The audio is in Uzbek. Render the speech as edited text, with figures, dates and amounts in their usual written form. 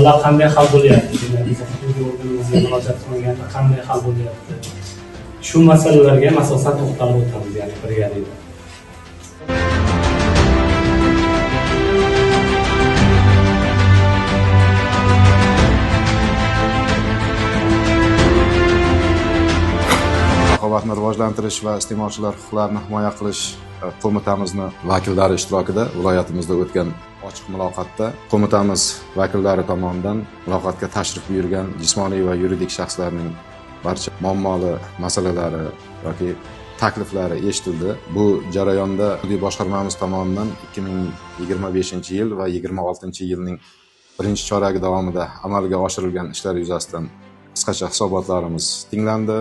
muammolar qanday hal bo'lyapti? O'zimizga murojaat qilganda qanday hal bo'lyapti? Shu masalalarga asosan to'xtalib o'tamiz, ya'ni brigadada. Raqobatni rivojlantirish va iste'molchilar huquqlarini himoya qilish qo'mitamizni vakillari ishtirokida viloyatimizda o'tgan ochiq muloqotda qo'mitamiz vakillari tomonidan muloqotga tashrif buyurgan jismoniy va yuridik shaxslarning barcha muammoli masalalari yoki takliflari eshitildi. Bu jarayonda hududiy boshqarmamiz tomonidan 2025-yil va 2026-yilning birinchi choragi davomida amalga oshirilgan ishlar yuzasidan qisqacha hisobotlarimiz tinglandi.